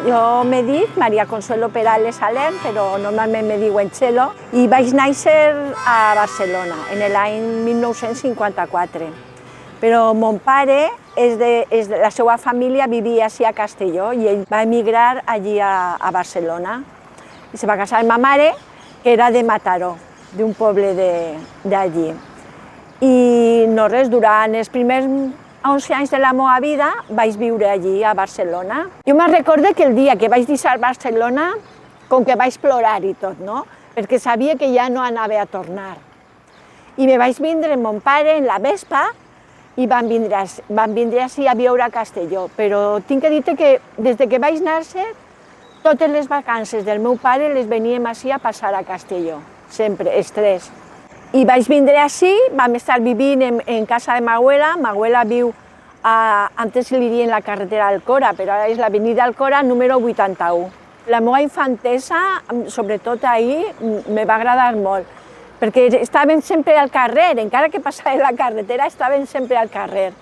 Jo me dic Maria Consuelo Perales Alén, però normalment me diuen Txelo, i vaig néixer a Barcelona en l'any 1954. Però mon pare, la seva família vivia així a Castelló i ell va emigrar allí a Barcelona. I se va casar amb ma mare, que era de Mataró, d'un poble d'allí. I no res, durant els primers 11 anys de la meva vida vaig viure allí a Barcelona. Jo me'n recordo que el dia que vaig deixar Barcelona, com que vaig plorar i tot, no? Perquè sabia que ja no anava a tornar. I me vaig vindre amb mon pare en la Vespa i van vindre així a viure a Castelló. Però tinc que dir-te que des que vaig néixer, totes les vacances del meu pare les veníem així a passar a Castelló, sempre, els tres. I vaig vindre així, vam estar vivint en casa de ma abuela. Ma abuela viu, antes li dien la carretera Alcora, però ara és l'avenida Alcora número 81. La meva infantesa, sobretot ahir, me va agradar molt, perquè estàvem sempre al carrer, encara que passava la carretera, estàvem sempre al carrer.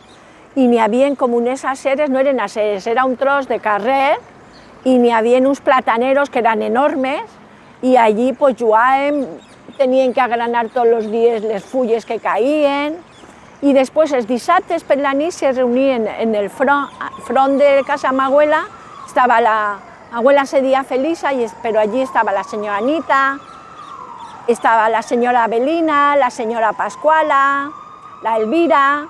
I n'hi havia com unes aceres, no eren aceres, era un tros de carrer, i n'hi havia uns plataneros que eren enormes, i allí pues, jugàvem, tenien que agranar tots els dies les fulles que caïen, i després els dissabtes per la nit se reunien en el front de casa de ma abuela, estava la abuela se deia Felisa, però allí estava la senyora Anita, estava la senyora Avelina, la senyora Pasquala, la Elvira,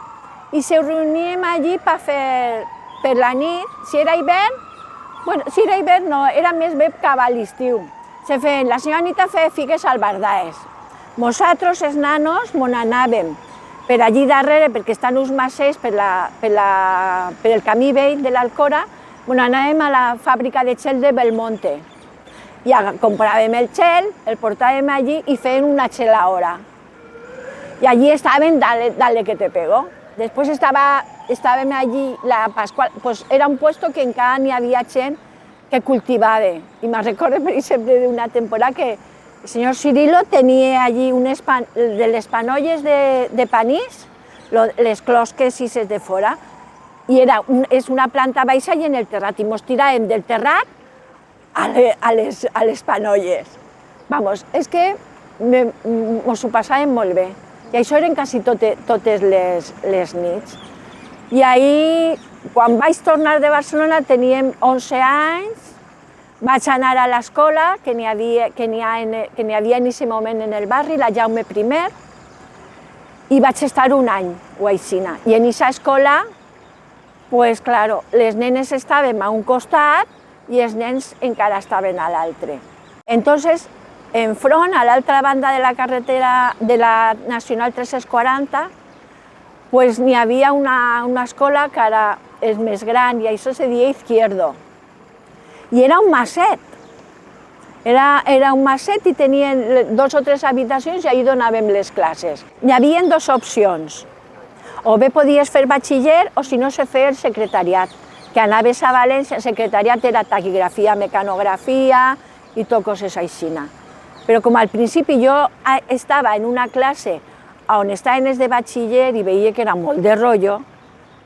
i se reuníem allí per fer per la nit, si era hivern, bueno, si era hivern no, era més bé cap a l'estiu. La senyora Anita feia figues albardaes. Nosaltres, els nanos, mon anàvem per allí darrere, perquè estan uns macers per el camí vell de l'Alcora, mon anàvem a la fàbrica de xel de Belmonte. I compràvem el xel, el portàvem allí i feien una xelaora. I allí estàvem, dale que te pego. Després estàvem allí, la Pasqual, era un puesto que encara n'hi havia gent que cultivava. I me'n recordo, per exemple, d'una temporada que el senyor Cirilo tenia allí de les panolles de panís, les closques i ses de fora, i és una planta baixa i en el terrat, i mos tiràvem del terrat a les panolles. Vamos, és que mos ho passàvem molt bé. I això eren quasi totes les nits. I ahir, quan vaig tornar de Barcelona, teníem 11 anys, vaig anar a l'escola que n'hi havia en aquest moment en el barri, la Jaume I, i vaig estar un any o aixina. I en aquesta escola, pues claro, les nenes estàvem a un costat i els nens encara estaven a l'altre. Entonces, enfront, a l'altra banda de la carretera de la Nacional 340, pues n'hi havia una escola que ara és més gran i això se deia Izquierdo. I era un maset. Era un maset i tenien 2 o 3 habitacions i ahí donàvem les classes. Hi havia 2 opcions. O bé podies fer batxiller o si no se feia el secretariat, que anaves a València, el secretariat era taquigrafia, mecanografia i tot coses aixina. Però com al principi jo estava en una classe on estaven els de batxiller i veia que era molt de rotllo,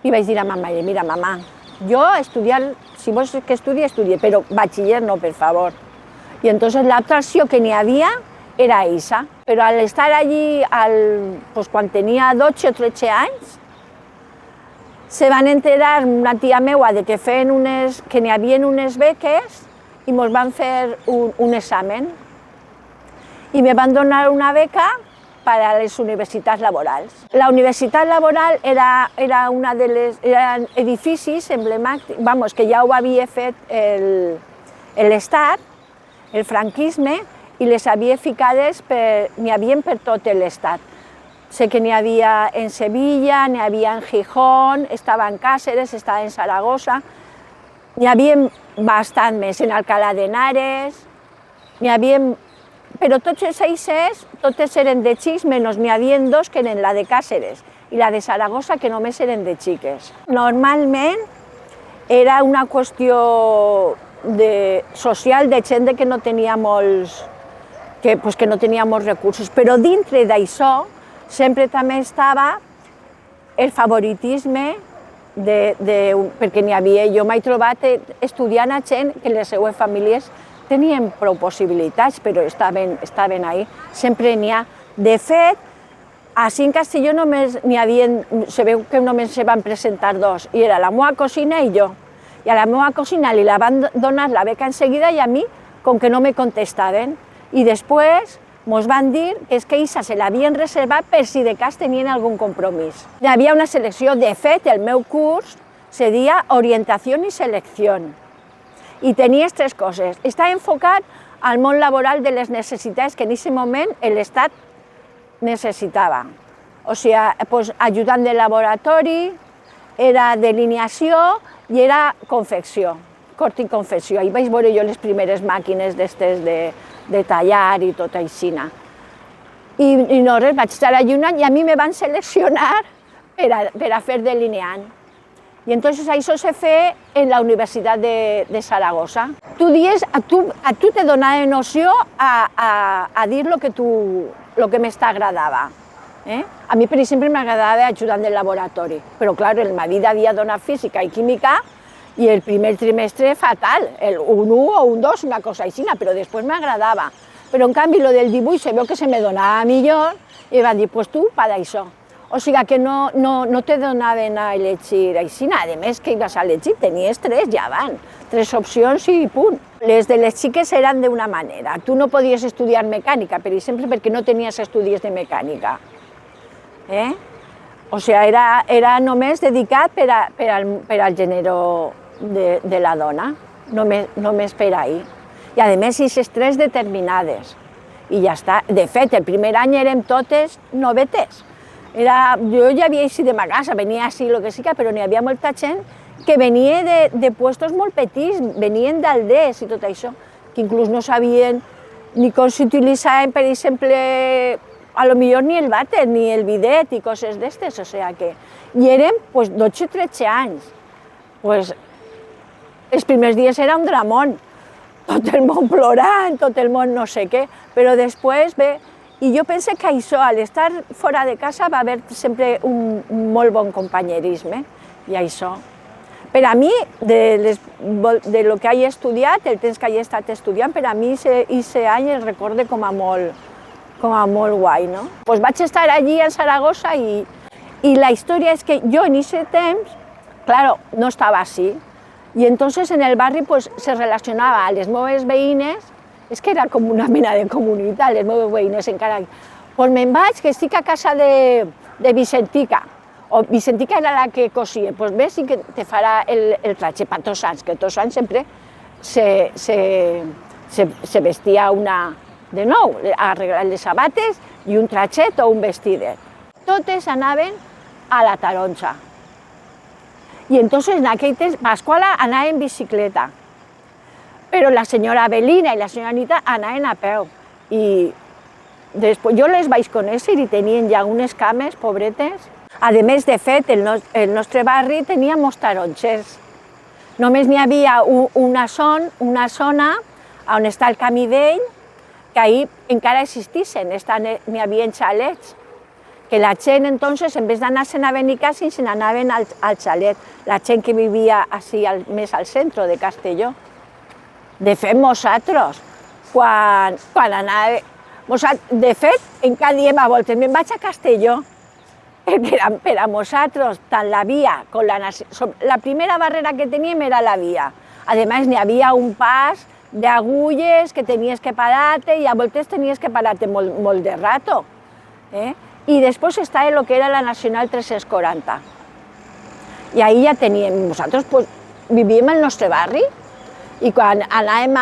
i vaig dir a ma mare, mira, mamà, jo estudiar, si vols que estudie, però batxiller no, per favor. I entonces l'altra opció que n'hi havia era aquesta. Però al estar allí, quan tenia 12 o 13 anys, se van enterar una tia meua de que n'hi havia unes beques i mos van fer un examen. I me van donar una beca per a les universitats laborals. La universitat laboral era una de les edificis emblemàtics, que ja ho havia fet l'Estat, el franquisme, i les havia ficades, n'hi havia per tot l'Estat. Sé que n'hi havia en Sevilla, n'hi havia en Gijón, estava en Càceres, estava en Saragossa, n'hi havia bastant més, en Alcalá de Henares, n'hi havia. Però totes aquestes, totes eren de xics, menys n'hi havia 2 que eren la de Càceres i la de Saragossa, que només eren de xiques. Normalment era una qüestió social de gent que no tenia molts recursos, però dintre d'això sempre també estava el favoritisme perquè n'hi havia, jo m'he trobat estudiant a gent que les seues famílies tenien prou possibilitats, però estaven ahí, sempre n'hi ha. De fet, així en Castelló només n'hi havia, se veu que només se van presentar dos, i era la meva cosina i jo. I a la meva cosina li la van donar la beca en seguida i a mi, com que no me contestaven. I després mos van dir que és que ells se l'havien reservat per si de cas tenien algun compromís. Hi havia una selecció, de fet, el meu curs se deia Orientació i Selecció. I tenies tres coses. Estava enfocat al món laboral de les necessitats que en aquest moment l'Estat necessitava. O sigui, pues, ajudant de laboratori, era delineació i era confecció, cort i confecció. Ahí vaig veure jo les primeres màquines d'estes de tallar i tot així. I no res, vaig estar allà un any i a mi me van seleccionar per a fer delineant. I entonces això se fa en la Universitat de Saragossa. Tu dies, a tu te donava noció a dir lo que més t'agradava. A mi, per exemple, m'agradava ajudant del laboratori, però, clar, en ma vida havia donat física i química i el primer trimestre fatal, un 1 o un 2, una cosa així, però després m'agradava. Però, en canvi, lo del dibuix se veu que se me donava millor i van dir, pues tu, pa d'això. O sigui que no te donaven a elegir així, a més que ibas a elegir, tenies tres, ja van, tres opcions i punt. Les de les xiques eren d'una manera, tu no podies estudiar mecànica, per exemple, perquè no tenies estudis de mecànica. O sigui, era només dedicat per al gènere de la dona, només per ahir. I a més, aquestes tres determinades. I ja està. De fet, el primer any érem totes novetes. Jo ja havia eixit de ma casa, venia així, el que sigui, però n'hi havia molta gent que venia de puestos molt petits, venien d'aldees i tot això, que inclús no sabien ni com s'utilitzaven, per exemple, a lo millor ni el vàter, ni el bidet i coses d'estes, o sigui que... I érem 12 o 13 anys. Els primers dies era un dramón, tot el món plorant, tot el món no sé què, però després, bé, i jo penso que això, al estar fora de casa, va haver sempre un molt bon companyerisme, i això. Per a mi, de lo que he estudiat, el temps que he estat estudiant, per a mi aquest any el recorde com a molt guai, no? Vaig estar allí a Saragossa i la història és que jo en aquest temps, clar, no estava així, i entonces en el barri se relacionava a les meves veïnes, és que era com una mena de comunitat, les meves veïnes encara. Me'n vaig, que estic a casa de Vicentica, o Vicentica era la que cosia, ves i que te farà el traje per tots anys, que tots anys sempre se vestia una de nou, arreglar les sabates i un trajet o un vestidet. Totes anaven a la taronja. I entonces en aquell temps a l'escola anaven en bicicleta, però la senyora Avelina i la senyora Anita anaven a peu. I després jo les vaig conèixer i tenien ja unes cames, pobretes. A més, de fet, el nostre barri tenia molts taronxers. Només n'hi havia una zona on està el camí vell, que ahir encara existissin, n'hi havia xalets, que la gent, entonces, en vez d'anar-se'n a Benicàssim, se n'anaven al xalet, la gent que vivia més al centre de Castelló. De fet, nosaltres, quan anàvem... De fet, encara diem a voltes, me'n vaig a Castelló, perquè per a nosaltres, tant la via com la primera barrera que teníem era la via. A més, n'hi havia un pas d'agulles que tenies que parar-te i a voltes tenies que parar-te molt de rato. I després estava el que era la Nacional 340. I ahir ja teníem, nosaltres vivíem al nostre barri i quan anàvem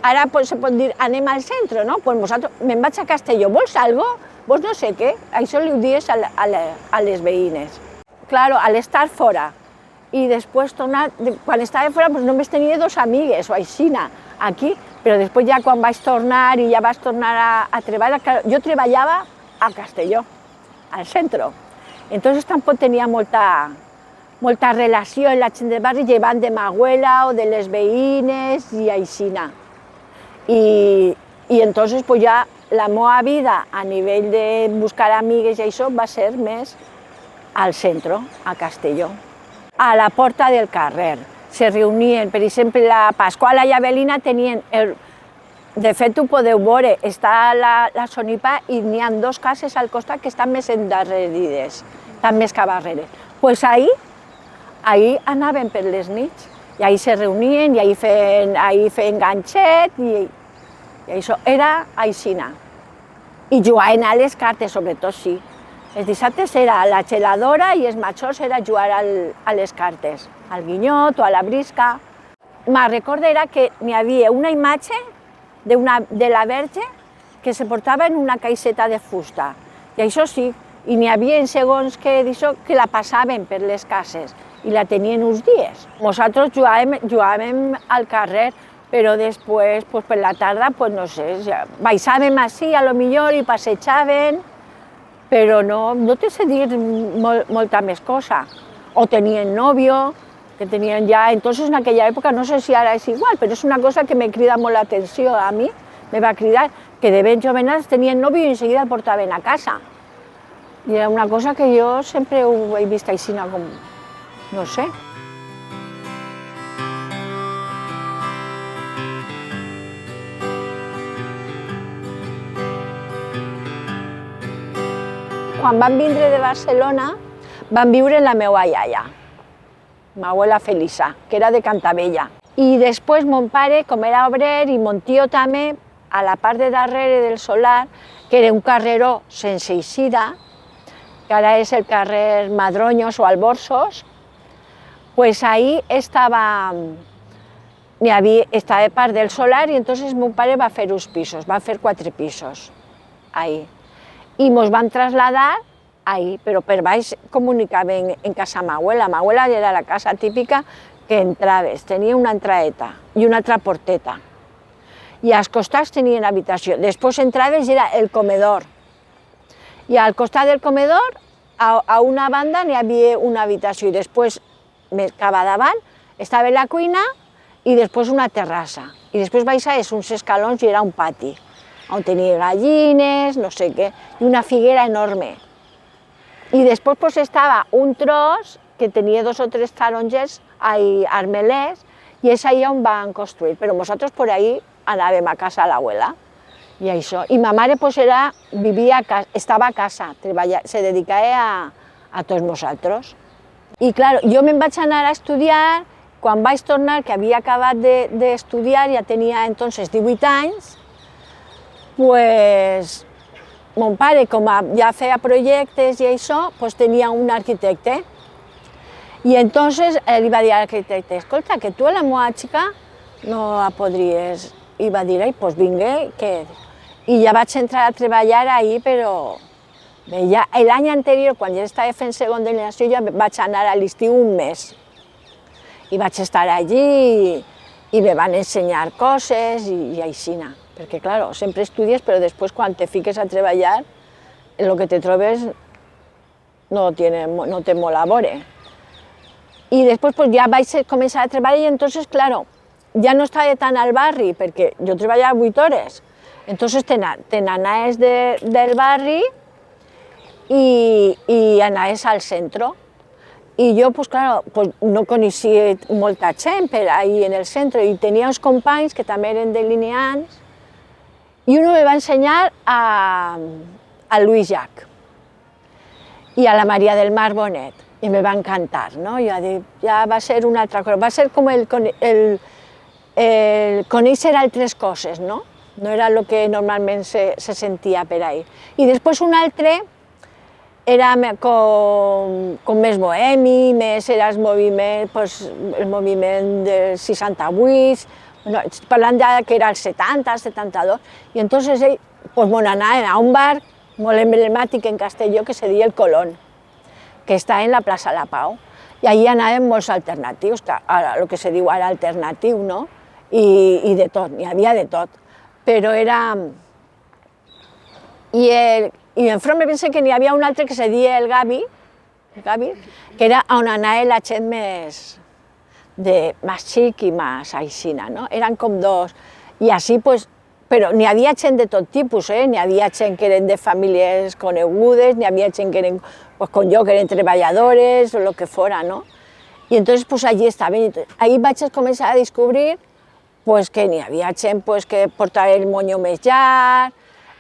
ara se pot dir anem al centre, no? Nosaltres me'n vaig a Castelló, vols algo? Vols no sé què? Això li ho dies a les veïnes. Clar, a l'estar fora i després tornar, quan estava fora només tenia dos amigues o aixina aquí, però després ja quan vaig tornar i ja vaig tornar a treballar, jo treballava a Castelló, al centre. Entonces tampoc tenia molta relació amb la gent del barri, llevant de ma abuela o de les veïnes i aixina. I entonces ja la meva vida a nivell de buscar amigues i això va ser més al centre, a Castelló. a la porta del carrer. Se reunien, per exemple, la Pasquala i Avelina tenien... De fet, ho podeu veure, està la Sonipa i n'hi ha 2 cases al costat que estan més endarrerides, estan més cap darrere. Pues ahí anaven per les nits, i ahí se reunien, i ahí feien ganxet, i això era aixina. I jugaven a les cartes, sobretot, sí. Els dissabtes era la geladora i els majors era jugar a les cartes, al guinyot o a la brisca. Me'n recordo que n'hi havia una imatge de la Verge que se portava en una caixeta de fusta. I això sí, i n'hi havia segons que la passaven per les cases i la tenien uns dies. Nosaltres jugàvem al carrer, però després, per la tarda, no sé, baixàvem així, a lo millor, i passejaven, però no te sé dir molta més cosa. O tenien nòvio, que tenien ja, entonces en aquella època, no sé si ara és igual, però és una cosa que me crida molt l'atenció a mi, me va cridar, que de ben jovenats tenien nòvio i enseguida el portaven a casa. I era una cosa que jo sempre ho he vist així, com, no sé. Quan vam vindre de Barcelona, vam viure amb la meva iaia, ma abuela Felisa, que era de Cantabella. I després mon pare, com era obrer, i mon tio també, a la part de darrere del solar, que era un carreró sense eixida, que ara és el carrer Madroños o Alborsos, pues ahí estava part del solar i entonces mon pare va fer uns pisos, va fer 4 pisos, ahí. I mos van traslladar ahí, però per baix comunicaven en casa ma abuela. Ma abuela era la casa típica que entraves, tenia una entraeta i una altra porteta. I als costats tenien habitació. Després entraves i era el comedor. I al costat del comedor, a una banda n'hi havia una habitació i després, cap a davant, estava la cuina i després una terrassa. I després baixaves uns escalons i era un pati, on tenia gallines, no sé què, i una figuera enorme. I després estava un tros que tenia 2 o 3 tarongers, armelers, i és allà on van construir. Però nosaltres per ahí anàvem a casa de l'abuela. I això. I ma mare estava a casa, se dedicava a tots nosaltres. I clar, jo me'n vaig anar a estudiar, quan vaig tornar, que havia acabat d'estudiar, ja tenia entonces 18 anys, pues mon pare, com ja feia projectes i això, pues tenia un arquitecte. I entonces li va dir a l'arquitecte, escolta, que tu a la meva xica no la podries... I va dir, pues vinga, que... I ja vaig entrar a treballar ahí, però... L'any anterior, quan ja estava fent segon de generació, ja vaig anar a l'estiu un mes. I vaig estar allí i me van ensenyar coses i aixina. Perquè, clar, sempre estudies, però després, quan te fiques a treballar, el que te trobes no té molt a veure. I després ja vaig començar a treballar i entonces, clar, ja no estava tant al barri, perquè jo treballava 8 hores. Entonces te n'anaves del barri i anaves al centre. I jo, clar, no coneixia molta gent per ahí en el centre i tenia uns companys que també eren delineants i un me va ensenyar a Lluís Llach i a la Maria del Mar Bonet i me va encantar, no? Ja va ser una altra cosa, va ser com el conèixer altres coses, no? No era el que normalment se sentia per ahí. I després un altre era com més bohemi, més era el moviment del 68, parlant ja que era el 70, el 72, i entonces ell anava a un bar molt emblemàtic en Castelló que se deia el Colón, que està en la plaça La Pau, i allí anaven molts alternatius, el que se diu ara alternatiu, no? I de tot, n'hi havia de tot, però era... I enfront me penso que n'hi havia un altre que se deia el Gavi, que era on anava la gent més xic i més aixina, no? Eren com 2, i així, però n'hi havia gent de tot tipus, n'hi havia gent que eren de famílies conegudes, n'hi havia gent que eren, com jo, que eren treballadores, o el que fora, no? I entonces pues allí estaven, ahí vaig començar a descobrir pues que n'hi havia gent pues, que portava el monyo més llarg,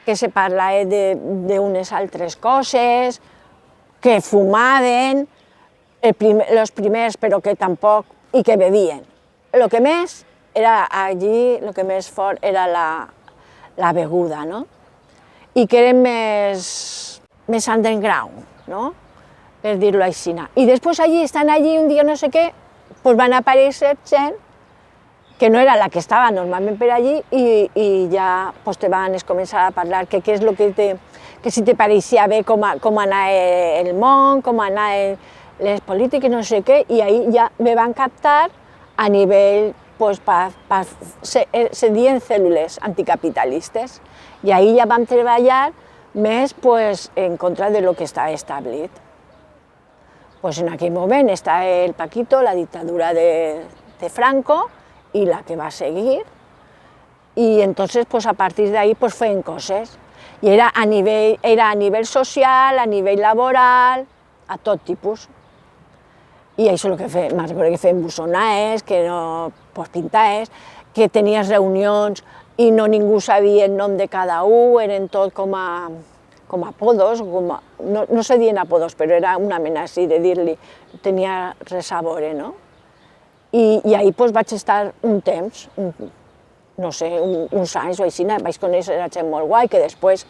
que se parlava d'unes altres coses, que fumaven, els primers però que tampoc, i que bevien. El que més era allí, el que més fort era la beguda, no? I que eren més underground, no? Per dir-ho així. I després allí, estan allí un dia no sé què, pues van aparèixer gent que no era la que estava normalment per allí i ja pues, te van començar a parlar que què és el que si te pareixia bé com anava el món, com anaven les polítiques, no sé què, i ahí ja me van captar a nivell, pues, se diuen cèl·lules anticapitalistes, i ahí ja vam treballar més pues, en contra de lo que estava establit. Pues en aquell moment estava el Paquito, la dictadura de Franco, y la que va a seguir, y entonces pues a partir de ahí pues feien coses, y era a nivell social, a nivell laboral, a tot tipus. I això és el que feien, me'n recordo que feien busonaes, que no, pues pintaes, que tenies reunions i no ningú sabia el nom de cada un, eren tot com a apodos, no se dien apodos, però era una mena així de dir-li, tenia res a veure, no? I ahí pues, vaig estar un temps, no sé, uns anys o així, vaig conèixer gent molt guai, que després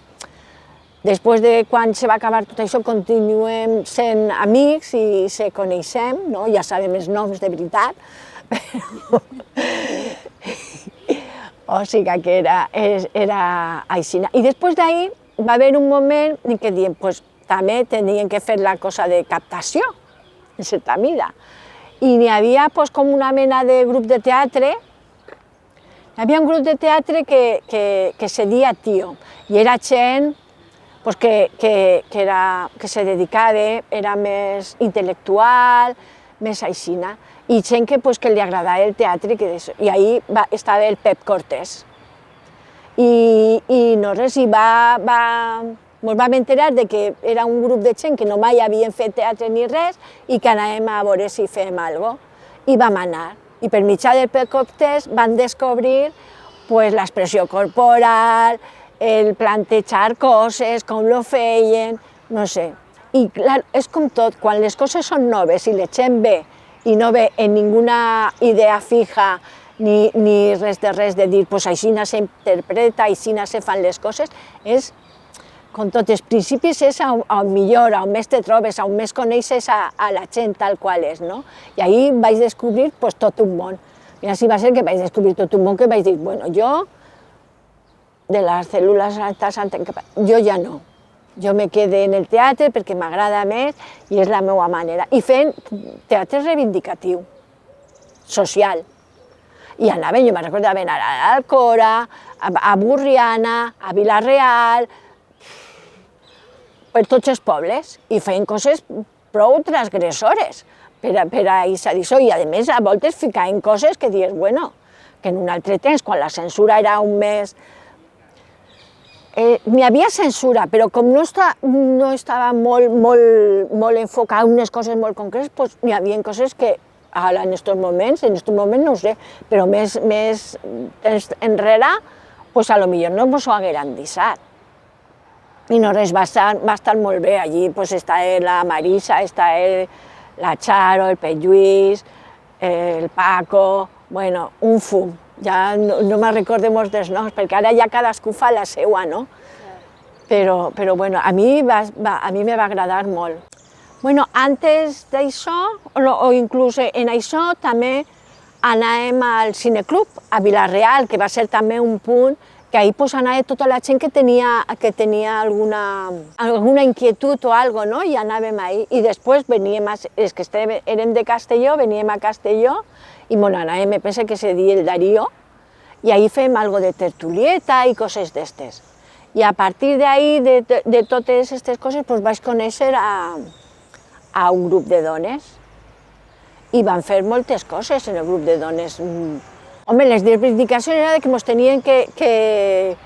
de quan se va acabar tot això, continuem sent amics i se coneixem, no? Ja sabem els noms de veritat, però... O sigui que era així. I després d'ahir va haver un moment en què diem, pues, també tenien que fer la cosa de captació, en certa mida. I n'hi havia pues, com una mena de grup de teatre, hi havia un grup de teatre que se deia Tio, i era gent pues, que se dedicava, era més intel·lectual, més aixina, i gent que li agradava el teatre, i ahí estava el Pep Cortés. I no res, i ens vam enterar que era un grup de gent que no mai havien fet teatre ni res i que anàvem a veure si fèiem alguna cosa. I vam anar. I per mitjà del Pep Cortés van descobrir l'expressió corporal, el plantejar coses, com ho feien, no sé. I clar, és com tot, quan les coses són noves i la gent ve i no ve en ninguna idea fija ni res de dir, pues així s'interpreta, així se fan les coses, és com tots els principis és on millor, on més te trobes, on més coneixes a la gent tal qual és, no? I ahí vaig descobrir pues, tot un món. I així va ser que vaig descobrir tot un món que vaig dir, bueno, jo, de les cèl·lules jo ja no. Jo me quedé en el teatre perquè m'agrada més i és la meva manera. I fent teatre reivindicatiu, social. I anaven, jo me'n recordo d'anar a l'Alcora, a Burriana, a Vila-real, per tots els pobles, i feien coses prou transgressores per a això. I a més, a voltes ficaven coses que dius, bueno, que en un altre temps, quan la censura era un més... N'hi havia censura, però com no estava molt enfocat en unes coses molt concretes, doncs n'hi havia coses que ara en aquests moments no ho sé, però més temps enrere, doncs potser no ens ho hagueren deixat. I no res, va estar molt bé allí, doncs està la Marisa, està la Charo, el Pep Lluís, el Paco, bueno, un fum. Ja no me'n recordo molts dels noms, perquè ara ja cadascú fa la seua, no? Però bueno, a mi me va agradar molt. Bueno, antes d'això, o inclús en això, també anàvem al cineclub a Vila-real, que va ser també un punt que ahí anava tota la gent que tenia alguna inquietud o alguna cosa, no? I anàvem ahí. I després veníem, els que érem de Castelló, veníem a Castelló i anàvem, me penso que se deia el Darío, i ahí fèiem algo de tertulieta i coses d'estes. I a partir d'ahí, de totes aquestes coses, vaig conèixer a un grup de dones i van fer moltes coses en el grup de dones. Home, les reivindicacions era que ens tenien que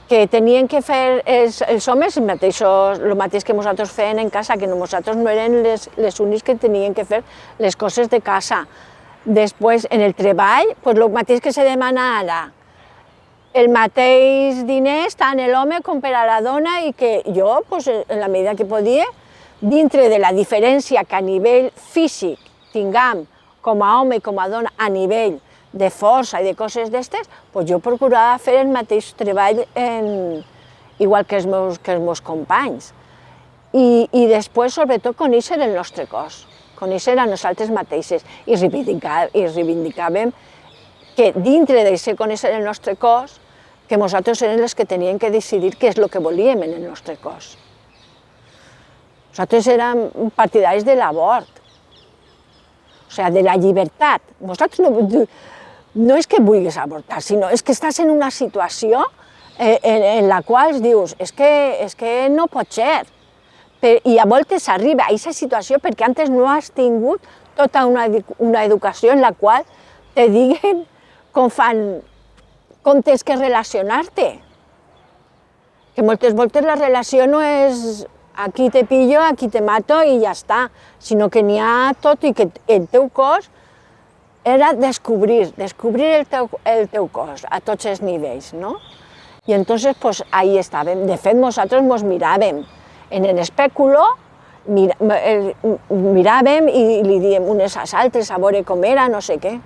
que tenien que fer els homes el mateix que nosaltres feien en casa, que nosaltres no eren les únics que tenien que fer les coses de casa. Després, en el treball, pues, el mateix que se demana ara, el mateix diners tant l'home com per a la dona, i que jo, pues, en la medida que podia, dintre de la diferència que a nivell físic tinguem com a home i com a dona, a nivell de força i de coses d'estes, pues jo procurava fer el mateix treball igual que els meus companys. I després, sobretot, conèixer el nostre cos, conèixer a nosaltres mateixes, i reivindicàvem que dintre de conèixer el nostre cos, que nosaltres érem els que teníem que decidir què és el que volíem en el nostre cos. Nosaltres érem partidaris de l'avort, o sigui, de la llibertat. Nosaltres no és que vulguis avortar, sinó és que estàs en una situació en la qual dius, és que no pot ser. I a voltes arriba a aquesta situació perquè antes no has tingut tota una educació en la qual te diguen com tens que relacionar-te. Que moltes voltes la relació no és aquí te pillo, aquí te mato i ja està, sinó que n'hi ha tot i que el teu cos era descobrir el teu cos a tots els nivells, no? I entonces, pues, ahí estàvem. De fet, nosaltres ens miràvem en l'espèculo, miràvem i li diem unes als altres a veure com era, no sé què.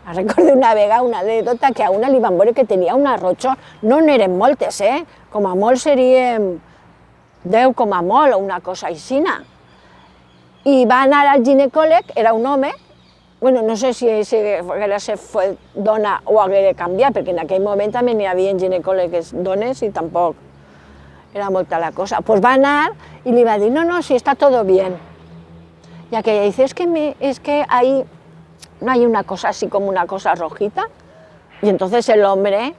Recordo una vegada una anècdota que a una li van veure que tenia una rotxor, no n'eren moltes, com a molt seríem 10 com a molt o una cosa aixina. I va anar al ginecòleg, era un home, bueno, no sé si haguera fue dona o haguera canviat, perquè en aquell moment també n'hi havia ginecòlegues dones i tampoc era molta la cosa. Pues va anar i li va dir, no, sí, está todo bien. Y aquella dice, es que ahí no hay una cosa así como una cosa rojita. Y entonces el hombre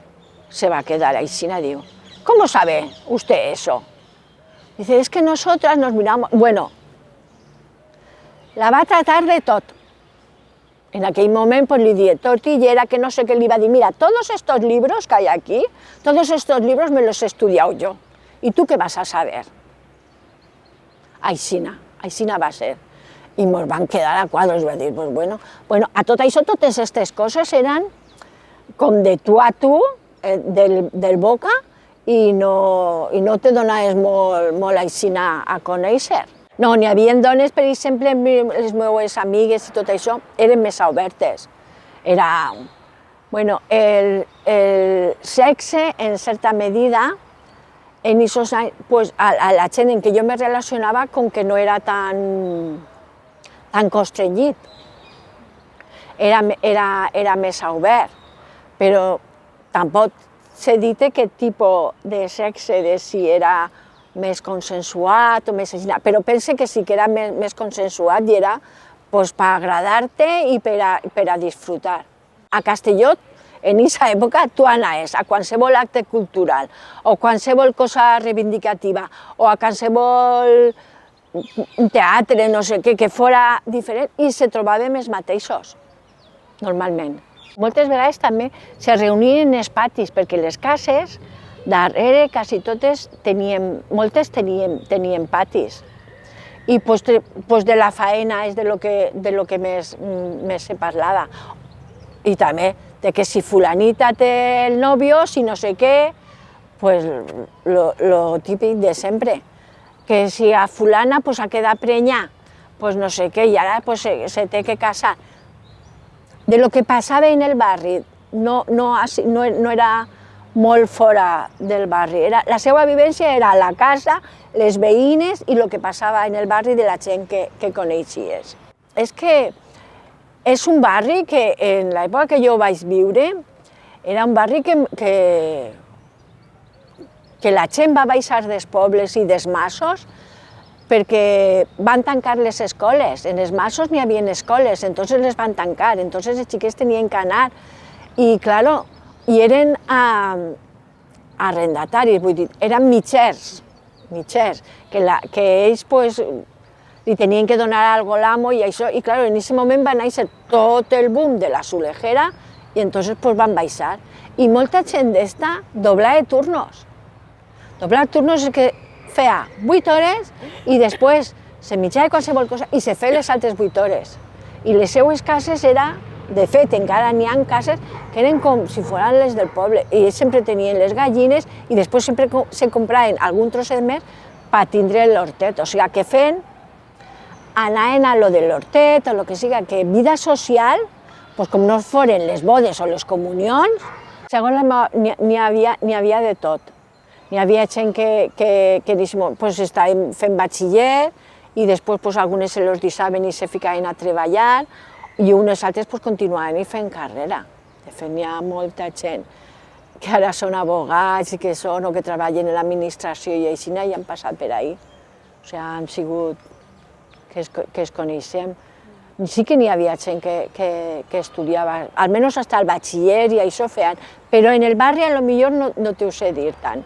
se va a quedar ahí sin digo, ¿cómo sabe usted eso? Dice, es que nosotras nos miramos, bueno, la va a tratar de tot. En aquell moment pues, li dije tot i era que no sé què li va dir, mira, todos estos libros que hay aquí, todos estos libros me los he estudiado yo. ¿Y tú qué vas a saber? Aixina va ser. I ens van quedar a quadros, va dir, pues bueno, a tot això, totes aquestes coses eren com de tu a tu, del boca, i no te donaves molt aixina a conèixer. No, n'hi havia dones, per exemple, les meves amigues i tot això, eren més obertes. Era, bueno, el sexe, en certa medida, en aquests anys, pues, a la gent en què jo me relacionava, com que no era tan constrenyit. Era més obert, però tampoc s'ha dit que tipus de sexe, de si era més consensuat o més així, però pense que sí que era més consensuat i era per agradar-te i per a disfrutar. A Castelló, en aquesta època, tu anaves a qualsevol acte cultural o qualsevol cosa reivindicativa o a qualsevol teatre, no sé què, que fora diferent i se trobaven els mateixos, normalment. Moltes vegades també se reunien en els patis, perquè les cases darrere quasi totes moltes tenien patis. I pues de la faena és de lo que més se parlava. I també de que si fulanita té el novio, si no sé què, pues lo típic de sempre. Que si a fulana pues ha quedat prenyar, pues no sé què, i ara pues se té que casar. De lo que passava en el barri, no era molt fora del barri. La seva vivència era a la casa, les veïnes i el que passava en el barri de la gent que coneixies. És que és un barri que en l'època que jo vaig viure era un barri que la gent va baixar dels pobles i dels masos perquè van tancar les escoles. En els masos n'hi havia escoles, entonces les van tancar, entonces els xiquets tenien que anar. I, claro, i eren arrendataris, vull dir, eren mitgers, que ells pues, li tenien que donar algo a l'amo i això, i clar, en aquest moment va néixer tot el boom de la solejera i entonces pues van baixar. I molta gent d'esta doblava turnos. Doblar turnos és que feia 8 hores i després se mitjava qualsevol cosa i se feia les altres 8 hores. I les seues cases era, de fet, encara n'hi ha cases que eren com si fossin les del poble. I ells sempre tenien les gallines i després sempre se compraven algun trosset més per tindre l'hortet. O sigui, que feien, anaven a lo de l'hortet o el que siga, que vida social, pues com no foren les bodes o les comunions, segons n'hi havia de tot. N'hi havia gent que pues, estaven fent batxiller i després pues, algunes se los deixaven i se ficaven a treballar i unes altres pues, continuaven fent carrera. De fet, n'hi ha molta gent que ara són abogats i que són o que treballen en l'administració i així i han passat per ahí. O sigui, han sigut que es coneixem. Sí que n'hi havia gent que estudiava, almenys fins al batxiller i això feien, però en el barri a lo millor no t'ho sé dir tant.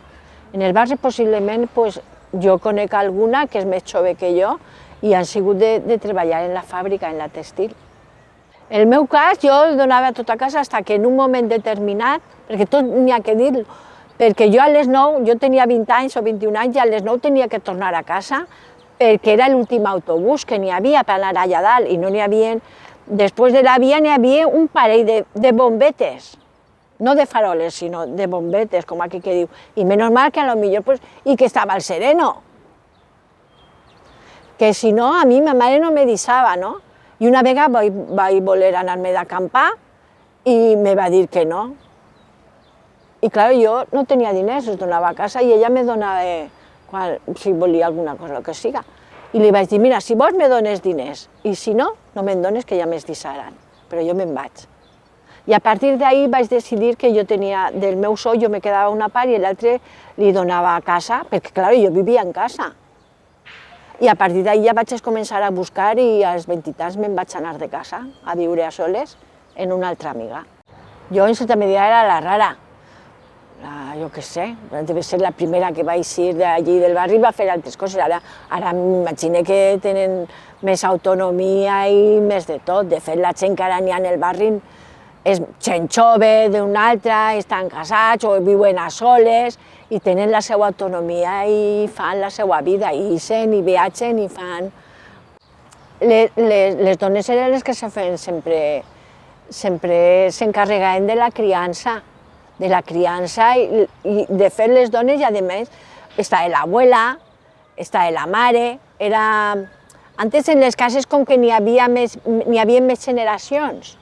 En el barri possiblement pues, jo conec alguna que és més jove que jo i han sigut de treballar en la fàbrica, en la textil. En el meu cas, jo donava tot a casa fins que en un moment determinat, perquè tot n'hi ha que dir-ho, perquè jo a les 9, jo tenia 20 anys o 21 anys i a les 9 tenia que tornar a casa perquè era l'últim autobús que n'hi havia per anar allà dalt i no n'hi havia, després de la via n'hi havia un parell de bombetes, no de faroles, sinó de bombetes, com aquí que diu, i menys mal que a lo millor, pues, i que estava al sereno, que si no a mi ma mare no me deixava, no? I una vegada vaig voler anar-me d'acampar i me va dir que no. I clar, jo no tenia diners, els donava a casa i ella me donava si volia alguna cosa, el que siga. I li vaig dir, mira, si vols me dones diners, i si no, no me'n dones que ja me'ls deixaran, però jo me'n vaig. I a partir d'ahir vaig decidir que jo tenia, del meu sou jo me quedava una part i l'altre li donava a casa, perquè clar, jo vivia en casa. I a partir d'ahir ja vaig començar a buscar i als 20 i tants me'n vaig anar de casa a viure a soles en una altra amiga. Jo en certa medida era la rara. Jo què sé, deve ser la primera que va eixir d'allí del barri i va fer altres coses. Ara m'imagino que tenen més autonomia i més de tot. De fet, la gent que ara n'hi ha en el barri és gent jove d'una altra, estan casats o viuen a soles i tenen la seva autonomia i fan la seva vida, i ixen i viatgen i fan... Les dones eren les que sempre s'encarregaven de la criança, i de fet les dones, i a més, estava l'abuela, estava la mare, antes en les cases com que n'hi havia més generacions.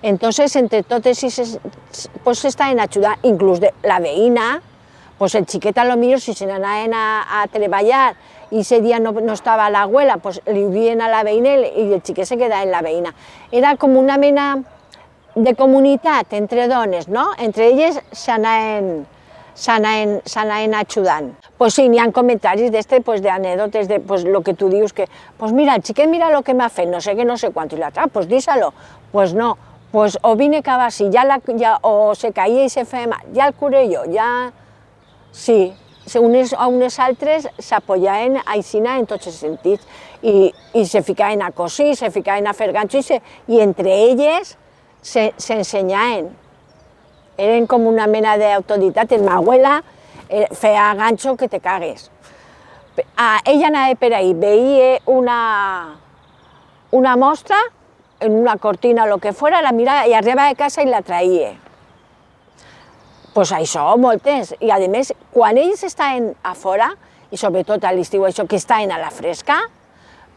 Entonces, entre totes pues s'estaven ajudant, inclús la veïna, pues el xiquet a lo millor si se n'anaven a treballar i ese dia no estava l'abuela, pues li dien a la veïna i el xiquet se quedava en la veïna. Era com una mena de comunitat entre dones, no? Entre elles s'anaven ajudant. Pues sí, n'hi ha comentaris d'anècdotes, pues lo que tu dius, que, pues mira, el xiquet mira lo que m'ha fet, no sé què, no sé quant, i l'altre, pues dísalo. Pues no, pues o vine cap així, o se caia i se feia mal, ja el curé jo, ja... Sí, unes a unes altres s'apoyaven aixina en tots els sentits, i se ficaven a cosir, se ficaven a fer ganxos, i entre elles s'ensenyaven. Eren com una mena d'autoditat. Ma abuela feia ganxo que te cagues. Ella anava per ahí, veia una mostra en una cortina o el que fos, la mirava i arribava a casa i la traia. Pues això, moltes. I a més, quan ells estaven a fora, i sobretot a l'estiu això, que estaven a la fresca,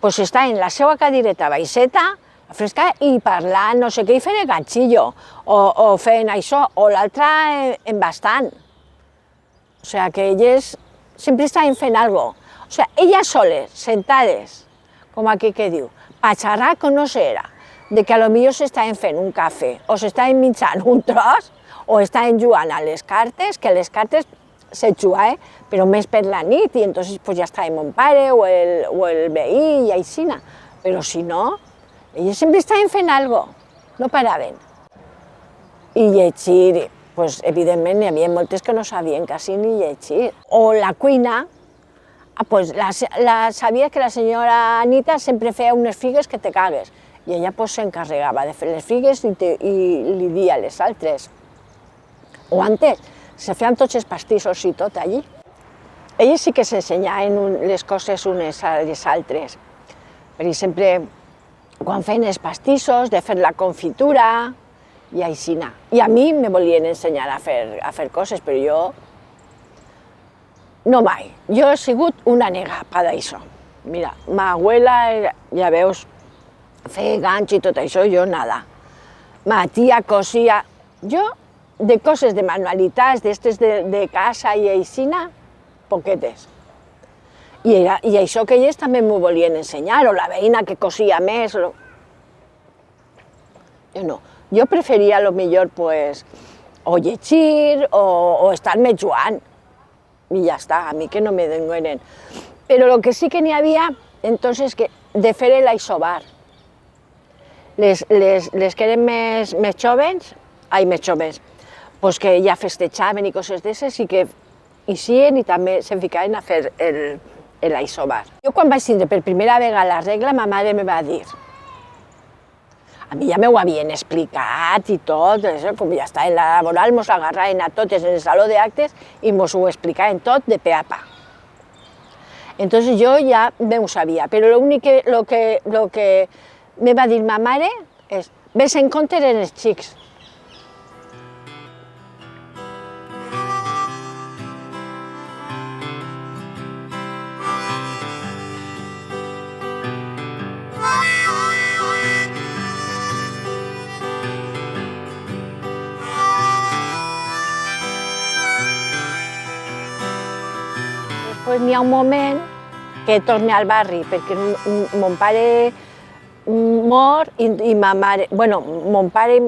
pues estaven en la seva cadireta baixeta, a fresca, i parlant, no sé què, i fent el ganxillo, o fent això, o l'altre en bastant. O sigui, que elles sempre estaven fent alguna cosa. O sigui, elles soles, sentades, com aquí que diu, a xerrar com no s'era, de que potser s'estaven fent un cafè, o s'estaven menjant un tros, o estaven jugant a les cartes, que les cartes se jugava, però més per la nit, i entonces ja estava mon pare o el veí i aixina. Però si no, ells sempre estaven fent alguna cosa, no paraven. I llegir, pues, evidentment n'hi havia moltes que no sabien quasi ni llegir. O la cuina, pues, sabia que la senyora Anita sempre feia unes figues que te cagues, i ella pues, s'encarregava de fer les figues i li dia a les altres. O antes, se feien tots els pastissos i tot allí. Elles sí que s'ensenyaven les coses unes a les altres. Per exemple, quan feien els pastissos, de fer la confitura i aixina. I a mi me volien ensenyar a fer coses, però jo no mai. Jo he sigut una negapa d'això. Mira, ma abuela, ja veus, feia ganys i tot això, jo nada. Ma tia cosia. Jo, de coses de manualitats, d'estes de casa i aixina, poquetes. I això que elles també m'ho volien ensenyar, o la veïna que cosia més. Jo no. Jo preferia, a lo millor, pues, o llegir o estar-me jugant. I ja està, a mi que no me donen. Però el que sí que n'hi havia, entonces, de fer l'aixovar. Les que eren més jóvens, pues que ja festejaven i coses d'esses i que eixien i també se'n ficaven a fer l'aixovar. Jo quan vaig tindre per primera vegada la regla, ma mare me va dir, a mi ja m'ho havien explicat i tot, com ja està en la laboral, mos agarraven a totes en el saló d'actes i mos ho explicaven tot de pe a pa. Entonces jo ja m'ho sabia, però l'únic que me va dir ma mare és ves en compte en els xics. Després n'hi ha un moment que torne al barri, perquè mon pare mor i ma mare... Bueno, mon pare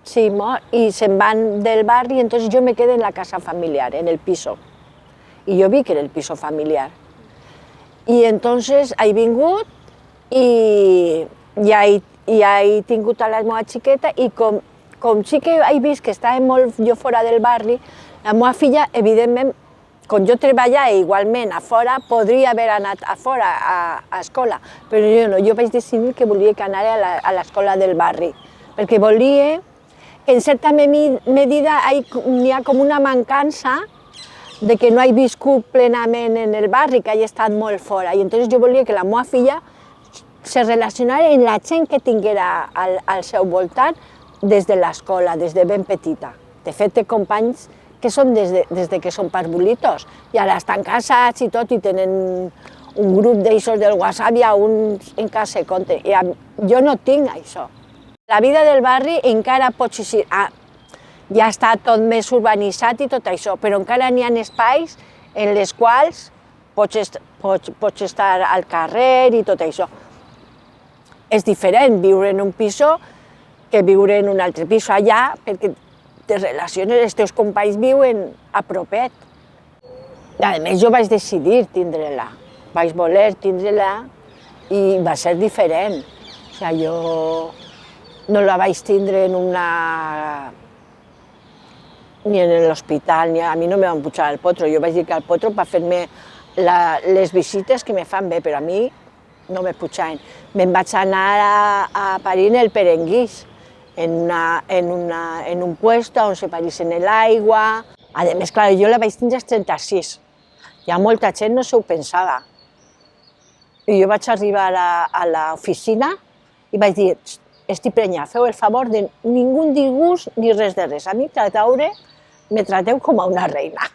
sí mor i se'n van del barri, entonces jo me quedo en la casa familiar, en el piso. I jo vic en el piso familiar. I entonces he vingut i ja he tingut a la meva xiqueta i com sí que he vist que estava molt jo fora del barri, la meva filla, evidentment, quan jo treballava igualment a fora, podria haver anat a fora a escola, però jo no, jo vaig decidir que volia que anara a l'escola del barri, perquè volia, en certa medida n'hi ha com una mancança de que no he viscut plenament en el barri, que he estat molt fora, i entonces jo volia que la meva filla se relacionara amb la gent que tinguera al seu voltant des de l'escola, des de ben petita. De fet, té companys que són des de que són parvulitos, i ara estan casats i tot, i tenen un grup d'aixòs del WhatsApp, hi ha uns en casa de compte. Jo no tinc això. La vida del barri encara pot ser... Ja està tot més urbanitzat i tot això, però encara n'hi ha espais en els quals pots estar al carrer i tot això. És diferent viure en un piso que viure en un altre piso allà, perquè te relaciones, els teus companys viuen a propet. A més, jo vaig decidir tindre-la, vaig voler tindre-la i va ser diferent. O sigui, jo no la vaig tindre ni en l'hospital, a mi no me van pujar al potro, jo vaig dir que al potro per fer-me les visites que me fan bé, però a mi no me pujaven. Me'n vaig anar a parir en el Perenguís, en un puesto on se parisen l'aigua. A més, clar, jo la vaig tindre als 36. Ja molta gent no s'ho pensava. I jo vaig arribar a l'oficina i vaig dir, estic prenyada, feu el favor de ningú disgust ni res de res. A mi me trateu com a una reina.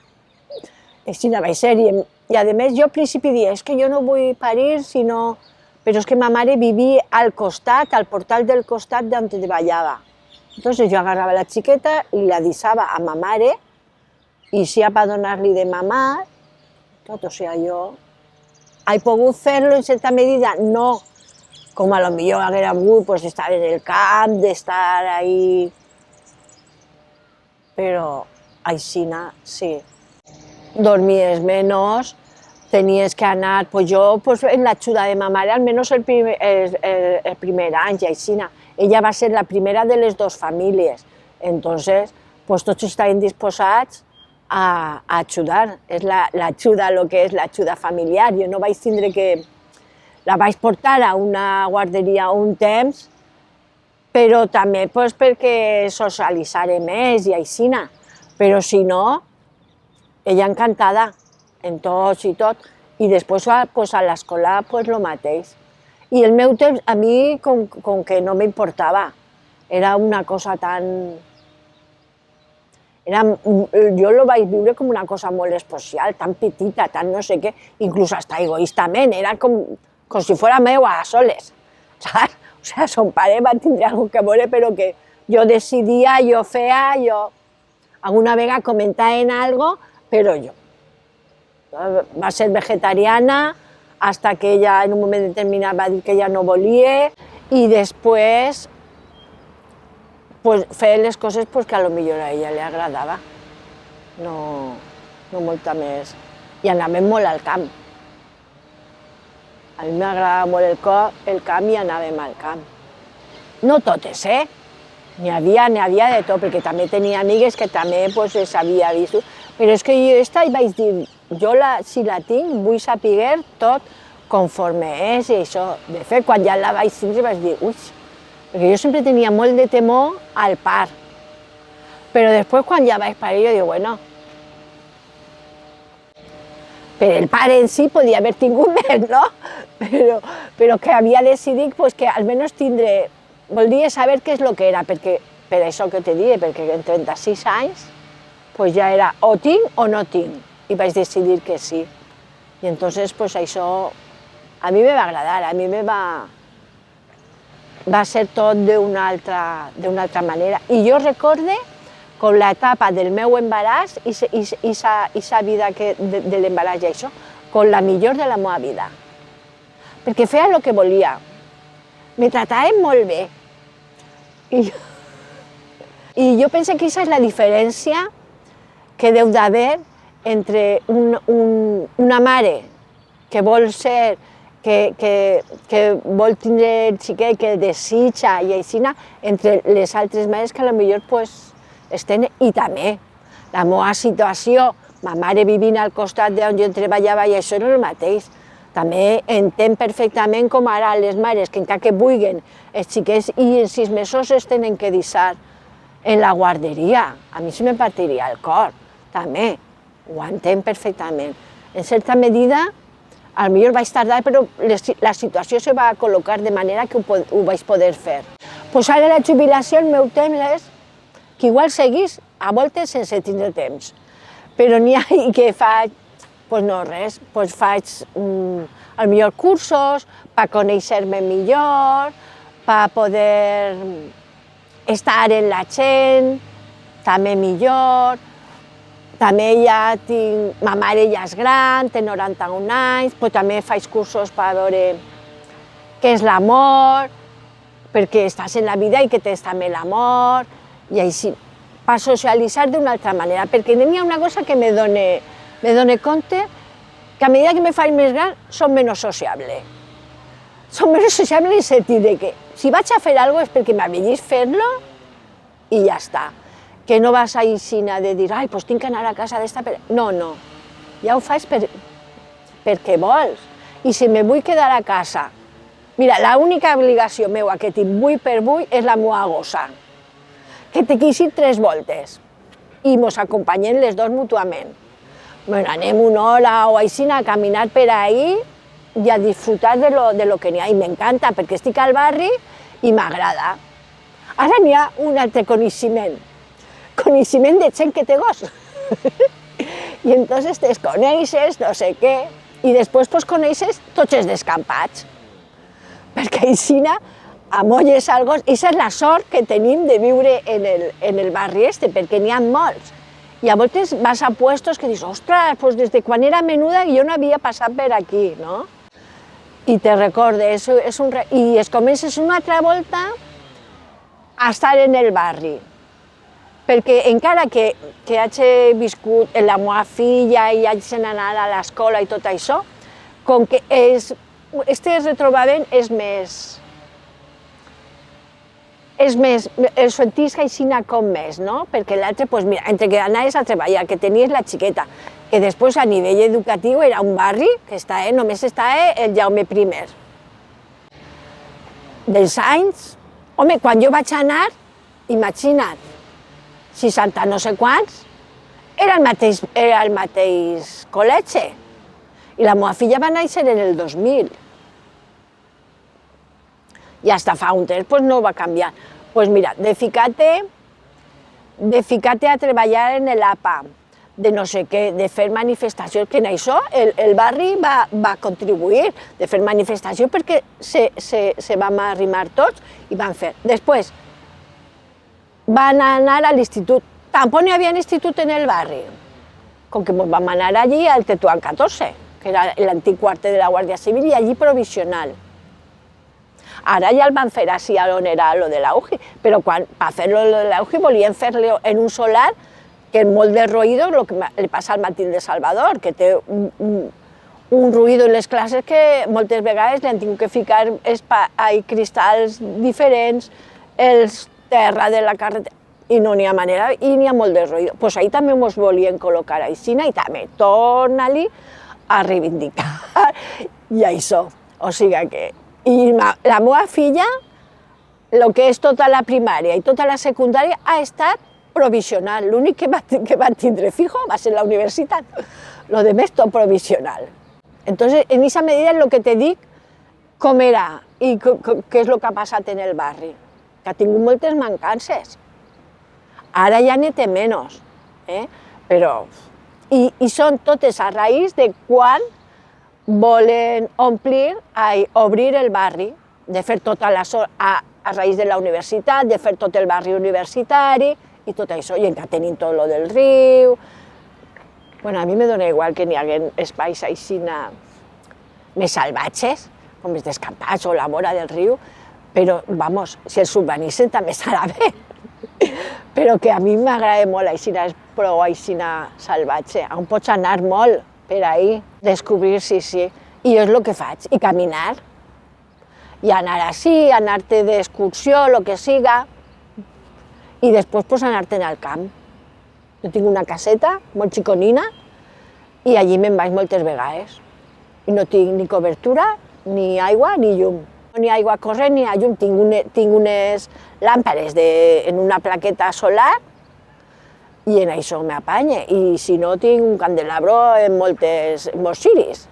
Així no vaig ser. I a més, jo al principi dia, és que jo no vull parir, sinó... Però és que ma mare vivia al costat, al portal del costat d'on treballava. Entonces jo agarrava la xiqueta i la deixava a ma mare i si ha per donar-li de mamar, tot, o sigui, jo he pogut fer-lo en certa medida, no com a lo millor haguera volgut, pues, d'estar en el camp, d'estar ahí, però aixina, sí. Dormies menys, tenies que anar, pues jo, pues, en l'ajuda de ma mare, almenys el primer any, i aixina. Ella va ser la primera de les dues famílies, entonces, pues, tots estaven disposats a ajudar. És l'ajuda, el que és l'ajuda familiar. Jo no vaig tindre que... La vaig portar a una guarderia un temps però també pues, perquè socialitzaré més i aixina, però si no, ella encantada en tots i tot, i després pues, a l'escola pues, lo mateix. I el meu temps, a mi com que no m'importava, era una cosa tan... jo lo vaig viure com una cosa molt especial, tan petita, tan no sé què, inclús hasta egoístament, era com si fos meu a soles, saps? O sigui, son pare va tindre alguna que veure, però que jo decidia, jo feia, jo... Alguna vegada comentaven algo, però jo. Va ser vegetariana, hasta que ella en un moment determinat va dir que ella no volia, i després pues, feia les coses pues, que a lo millor a ella li agradava, no molta més. I anàvem molt al camp. A mi m'agradava molt el camp i anàvem al camp. No totes, N'hi havia de tot, perquè també tenia amigues que també pues, les havia vist. Però és que jo esta vaig dir, jo si la tinc vull saber tot conforme és i això. De fet, quan ja la vaig tindre vaig dir, ui, perquè jo sempre tenia molt de temor al part. Però després quan ja vaig parir jo dic, bueno, però el pare en si podia haver tingut més, no? Però que havia decidit pues, que almenys tindre... Volia saber què és el que era, perquè per això que te dic, perquè en 36 anys pues ja era o tinc o no tinc, i vaig decidir que sí. I entonces pues això a mi me va agradar, a mi me va ser tot d'una altra manera. I jo recorde com l'etapa del meu embaràs i sa vida de l'embaràs i això, com la millor de la meva vida. Perquè feia el que volia. Me trataven molt bé. I jo penso que aquesta és la diferència que deu d'haver entre una mare que vol ser, que vol tindre el xiquet, que desitja i així, entre les altres mares que potser pues, estan, i també la meva situació, ma mare vivint al costat d'on jo treballava i això era el mateix. També entenc perfectament com ara les mares que encara que vulguin els xiquets i en 6 mesos es tenen que deixar en la guarderia. A mi se me partiria el cor, també, ho entenc perfectament. En certa medida, potser vaig tardar, però la situació se va col·locar de manera que ho vaig poder fer. Pues ara la jubilació, el meu temps és que igual seguís a voltes sense tindre temps, però n'hi ha que faig, pues no res, pues faig potser cursos per conèixer-me millor, per poder estar en la gent, també millor. També ja tinc, ma mare ja és gran, té 91 anys, però també faig cursos per veure què és l'amor, perquè estàs en la vida i que tens també l'amor, i així, per socialitzar d'una altra manera, perquè n'hi ha una cosa que me dono compte, que a mesura que me faig més gran, soc menys sociable. Soc menys sociable en el sentit que si vaig a fer alguna cosa és perquè m'avellis fer-lo i ja està. Que no vas a Isina de dir, ai, doncs tinc que anar a casa d'esta... No, ja ho faig perquè vols. I si me vull quedar a casa, mira, l'única obligació meva que tinc vull per vull és la meva gossa, que te queixi 3 voltes i mos acompanyem les dos mútuament. Bueno, anem una hora o així a caminar per ahí i a disfrutar de lo que n'hi ha. I m'encanta perquè estic al barri i m'agrada. Ara n'hi ha un altre coneixement de gent que té gos. I entonces te coneixes, no sé què, i després pues, coneixes tots els descampats. Perquè així amolles al gos. Aquesta és la sort que tenim de viure en el barri este, perquè n'hi ha molts. I a voltes vas a puestos que dius, ostres, pues des de quan era menuda jo no havia passat per aquí, no? I te recordes, i es comences una altra volta a estar en el barri. Perquè encara que hagi viscut la meva filla i hagi anat a l'escola i tot això, com que este retrobament és més, el sentís així com més, no? Perquè l'altre, doncs mira, entre que anaves a treballar, que tenies la xiqueta, que després a nivell educatiu era un barri que només estava el Jaume I. Dels anys Home, quan jo vaig anar, imagina't, 60 no sé quants, era el mateix col·legi. I la meva filla va néixer en el 2000. I hasta fa un temps pues, no va canviar. Pues mira, de ficar-te a treballar en l'APA, de no sé què, de fer manifestacions, que en això el barri va contribuir, de fer manifestacions perquè se vam arrimar tots i van fer. Després van anar a l'institut, tampoc n'hi havia institut en el barri, com que vam anar allí al Tetuán 14, que era l'antic quarter de la Guàrdia Civil, i allí provisional. Ara ja el van fer així on era lo de l'Augi, però per fer-lo de l'Augi volien fer-lo en un solar que és molt de ruïdo, el que li passa al Matilde Salvador, que té un ruïdo en les classes que moltes vegades li han tingut que ficar cristalls diferents, els terra de la carretera, i no n'hi ha manera, i n'hi ha molt de ruïdo. Doncs ahí també ens volien col·locar aixina i també torna-li a reivindicar i això. O sigui que... I la meva filla, el que és tota la primària i tota la secundària, ha estat provisional. L'únic que va tindre fijo va ser la universitat. Lo demés tot provisional. Entonces, en esa medida, lo que te dic, com era i què és el que ha passat en el barri, que ha tingut moltes mancances. Ara ja n'hi té menys, però... I són totes a raïs de quan volen obrir el barri, de fer tota la a raïs de la universitat, de fer tot el barri universitari i tot això, i encara tenim tot lo del riu. Bueno, a mi me dona igual que n'hi hagi espais així més salvatges, com els descampats o la vora del riu, però, vamos, si els urbanitzen també serà bé. Però que a mi m'agrada molt aixina, és prou aixina salvatge, on pots anar molt per ahí, descobrir, sí. I jo és el que faig, i caminar, i anar així, anar-te d'excursió, el que siga, i després pues, anar-te'n al camp. Jo tinc una caseta molt xiconina i allí me'n vaig moltes vegades. I no tinc ni cobertura, ni aigua, ni llum. Ni aigua corrent ni llum, tinc unes làmpades en una plaqueta solar i en això m'apanye. I si no, tinc un candelabro en molts ciris.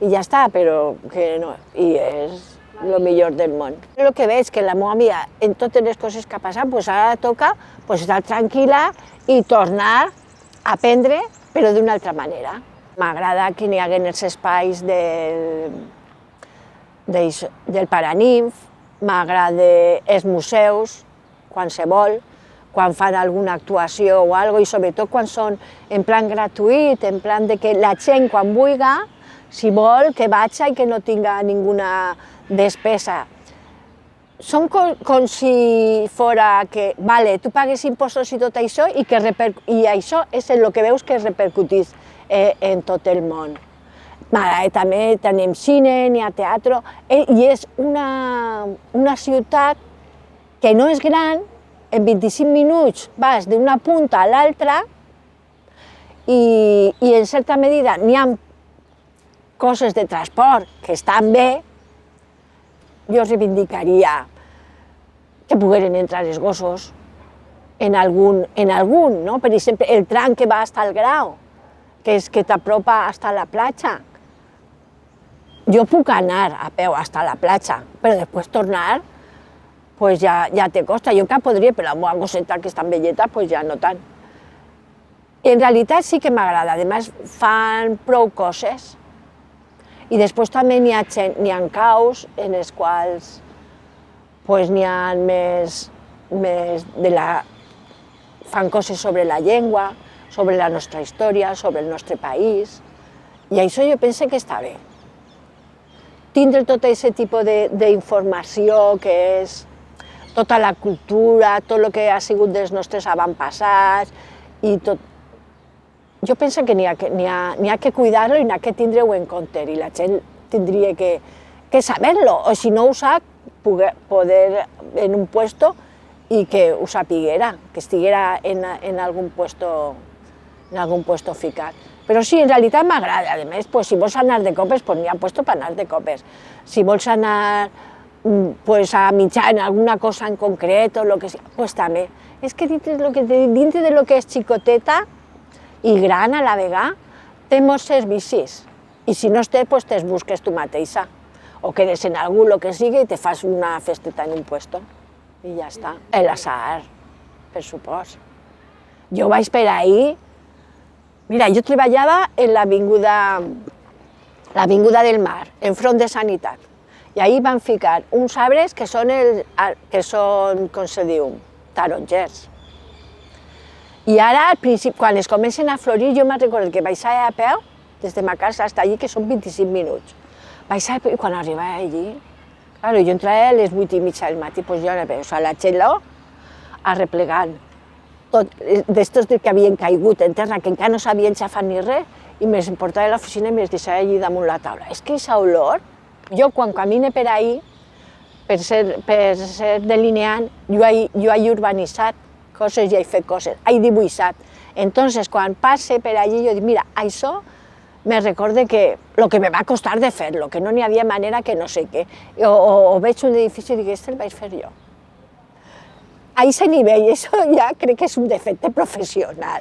I ja està, però que no, i és el millor del món. El que veig que la meva amiga, en totes les coses que ha passat, pues ara toca pues, estar tranquil·la i tornar a aprendre, però d'una altra manera. M'agrada que n'hi hagi els espais del Paranimf, m'agrada els museus, qualsevol, quan fan alguna actuació o alguna cosa, i sobretot quan són en plan gratuït, en plan de que la gent quan vulgui, si vol, que vagi i que no tinga ninguna despesa. Són com si fora que, vale, tu pagues impostos i tot això, i això és el que veus que es repercutís en tot el món. També tenim cine, n'hi ha teatre, i és una ciutat que no és gran, en 25 minuts vas d'una punta a l'altra i en certa medida n'hi ha coses de transport que estan bé. Jo reivindicaria que pogueren entrar els gossos en algun, no? Per exemple, el tram que va fins al Grau, que és que t'apropa fins a la platja. Jo puc anar a peu fins a la platja, però després tornar pues ja te costa. Jo encara podria, però la meva gosseta, que és tan velleta, pues ja no tant. En realitat sí que m'agrada, a més fan prou coses. I després també n'hi ha caus en els quals n'hi ha més fan coses sobre la llengua, sobre la nostra història, sobre el nostre país, i això jo penso que està bé. Tindre tot aquest tipus d'informació que és tota la cultura, tot el que ha sigut dels nostres avantpassats i tot. Jo penso que n'hi ha que cuidar-lo i n'hi ha que tindre-ho en compte i la gent tindria que saber-lo, o si no ho sap, poder en un puesto i que ho sapiguera, que estiguera en algun puesto ficat. Però sí, en realitat m'agrada. A més, si vols anar de copes, n'hi ha puesto per anar de copes. Si vols anar pues a mitjar en alguna cosa en concret o lo que sigui, pues també. És que dintre de lo que és xicoteta i gran a la vegada, té molts servicis. I si no es té, pues te'ls busques tu mateixa. O quedes en algú, lo que sigui, i te fas una festeta en un puesto. I ja està. El azar, per supost. Jo vaig per ahí. Mira, jo treballava en l'avinguda del Mar, enfront de Sanitat. I ahí van ficar uns arbres que són, com se diu, tarongers. I ara, al principi, quan es comencen a florir, jo me'n recordo que baixava a peu, des de ma casa fins allí, que són 25 minuts. Baixava a peu, i quan arribava allí, claro, jo entrava a les 8:30 del matí, doncs jo anava a la txeló, arreplegant d'estos que havien caigut en terra, que encara no s'havien xafat ni res, i me'ls portava a l'oficina i me'ls deixava allí damunt la taula. És que aquesta olor, jo quan camine per ahí, per ser delineant, jo he urbanitzat coses i he fet coses, he dibuixat. Entonces, quan passe per allí, jo dic, mira, això me recorde que el que me va costar de fer-lo, que no n'hi havia manera que no sé què. O veig un edifici i dic, este el vaig fer jo. A aquest nivell, això ja crec que és un defecte professional.